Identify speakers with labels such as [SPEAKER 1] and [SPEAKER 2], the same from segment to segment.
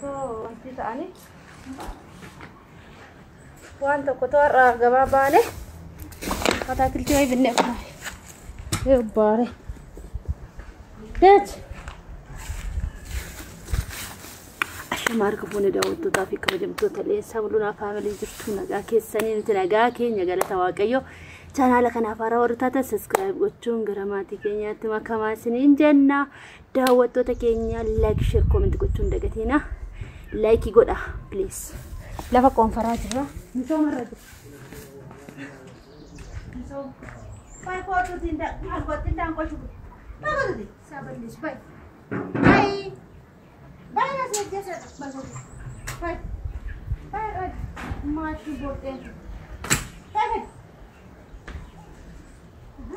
[SPEAKER 1] تو أنتي تاني وأنت كتور جبابانه هتاكلتي هاي بالنقطة يباري دج أشمار كفوني داود تضافي كبجمتو تلي ساملونا فاميلي جبتو نجاكي السنين تنجاكي نجالة واقعيو channel kana fara wartata subscribe gochuun garamaati keenyaatti makamaa siniin jenna daawwattoota keenya like share comment gochuun dagatina like godha please lafa konfaraa jira misooma irra jira misooma pai foto tinda algotti dan ko shuku bagadi saballis pai pai na se jesa bagadi pai maashi bote pai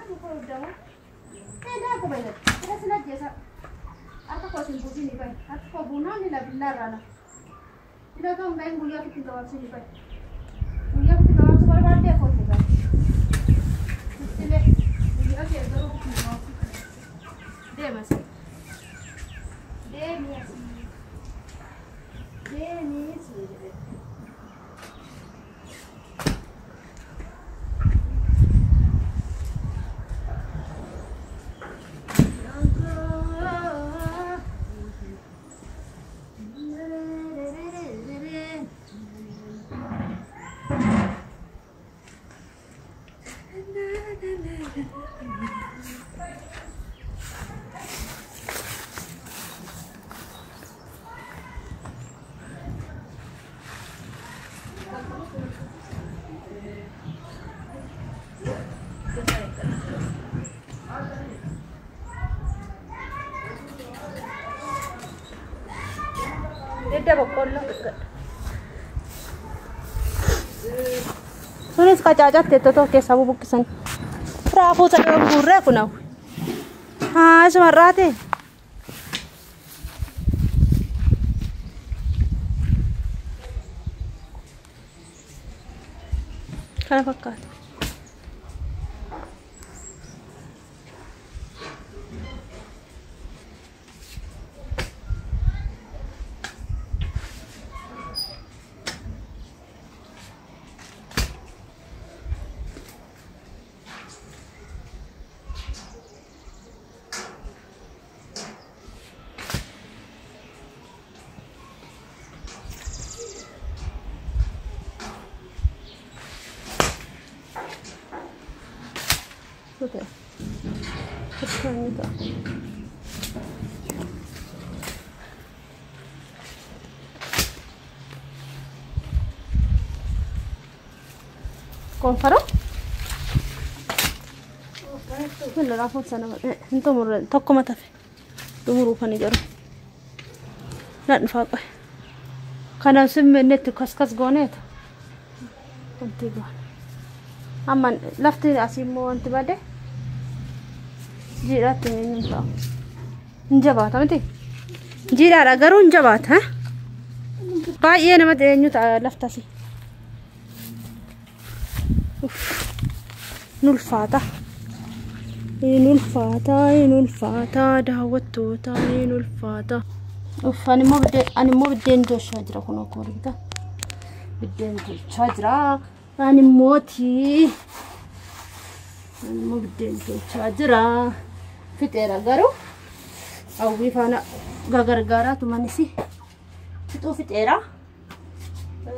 [SPEAKER 1] نقول دوا كذا كبيرة كذا سنة جيسا أتوقع سنبوسي نباي أتوقع بونا نلا بلا رانا إذا كم باين بوليا كتير دوار سني باي بوليا كتير دوار سوبر بارتي أكون نباي إستيلة بوليا كتير دوار كتير دوار ده مسي ده ميسي ده ميسي ده بقولنا سونيس كاجاجات تتو كيسابو بكسن رافو سدو بورا كناو ها سمراته كان فكات Oke, sekarang itu. Konfaro? Ini lah aku sana. Itu murah. Toko mata fe. Itu murah kan ijar. Nak nafak. Karena semenit kas gonet. Kontigo. Aman, lafti asimu anti bade. Jira tini nta. Njabat, amati. Jira ragaru njabat, ha? Pak iya nama dia nyuta laftasi. Nulfata. Nulfata. Dawat tuta nulfata. Ani mau bede ndo shajra kono korita. Bede ndo shajra. Ani moti. Ani mau bede ndo shajra. Fitera garu. Awi fana gagar-gara tu manisi. Itu fitera.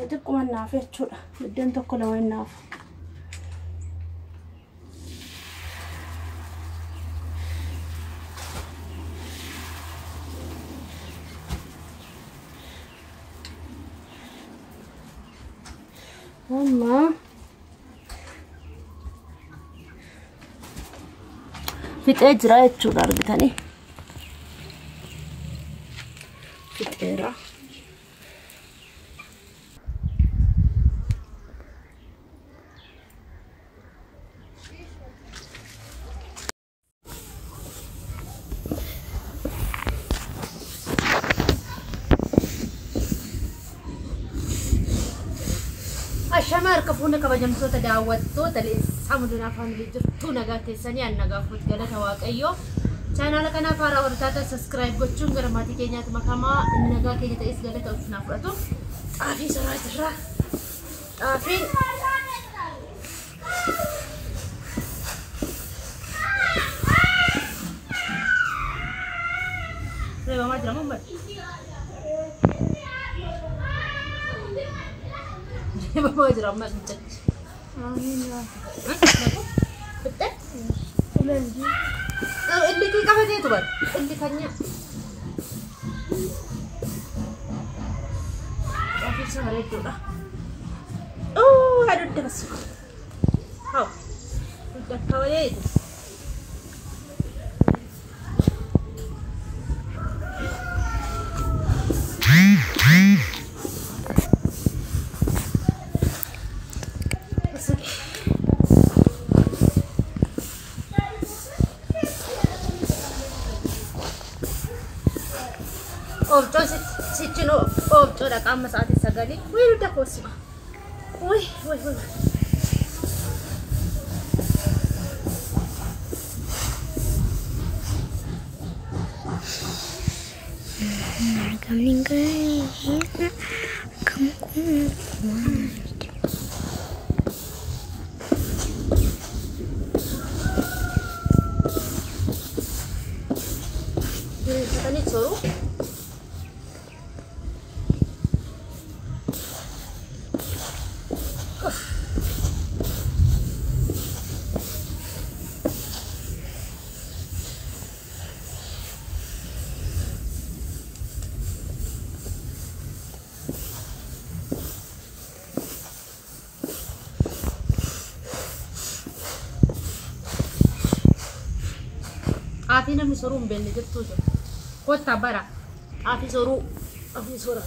[SPEAKER 1] Itu kuman nafe chula. Bede ndo kolawain nafe. Mama fitee jira jechuudha argitanii fiteera شمار كفونا كبجم صوت دعوت صوت الإسحام دون فهم الجرتو نجات السنة النجافة جلتها واقعيو channel kana fara wartata subscribe gochuun gara maatii keenyaatti makamaa nagaa keenya ta'es galata ofnaaf fudhatu xaafii soraatirraa xaafii Reba jira mamma Reba jira mamma Amina betul Ulangi ini kita apa dia tu kan ini kannya tapi sehari itu lah oh ada dah masuk kau udah kau ya itu oh terus si Cino oh coba kamu saat itu sekali wih udah kosong wih Katanya suruh Afi namni soruu hin beekne jettuu jira. Kottaa bara. Afi soruu. Afi sora.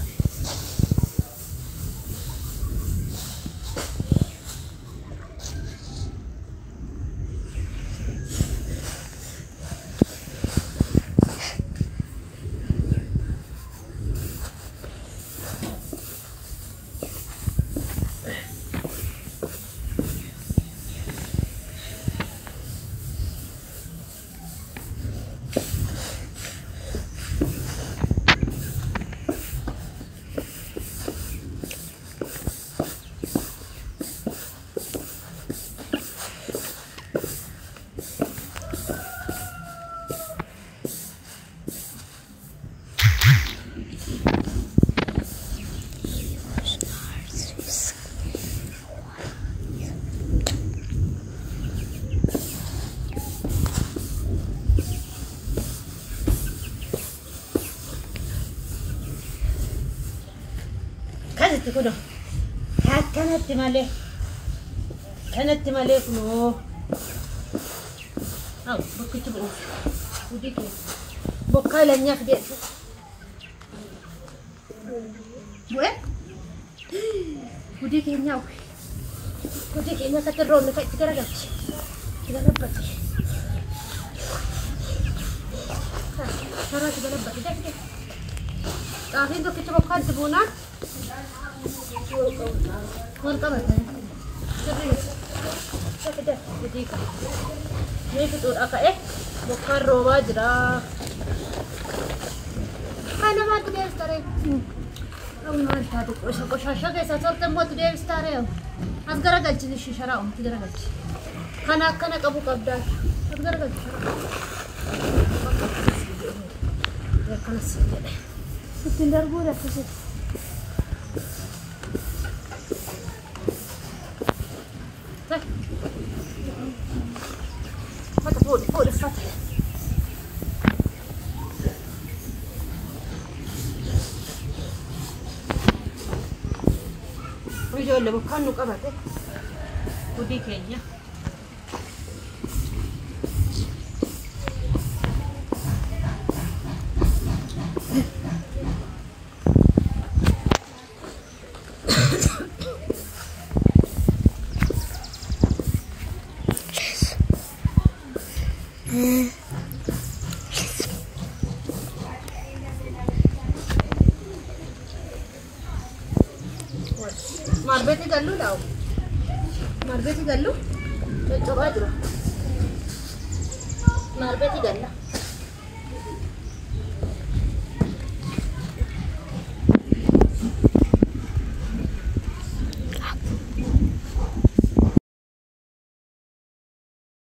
[SPEAKER 1] تقولوا هات كانت مالي كنو أو بكتبوا وديك بقالة نياخدي وين وديك نياو وديك نيا كترون نفاي تكرجت كده لبتي شرات كده لبتي ده كده تعرفين ده كتبوا بقالة تبونات Kau tahu tak? Siapa dah? Jadi kan? Ni kita agak bukan roba jera. Mana mana tu dia sekarang? Aku mana tahu? Kau shasha ke sasar tempat tu dia sekarang? Asgara gaji ni shishara tidak gaji. Kana kabu kabda. Asgara gaji. Ya kana sih. Tindar buat apa sih? فوق الفتح ويجوا اللي بكانوا قبته ودي كينيا Marbeti gallu lau. Marbeti gallu. Coba aja. Marbeti galla.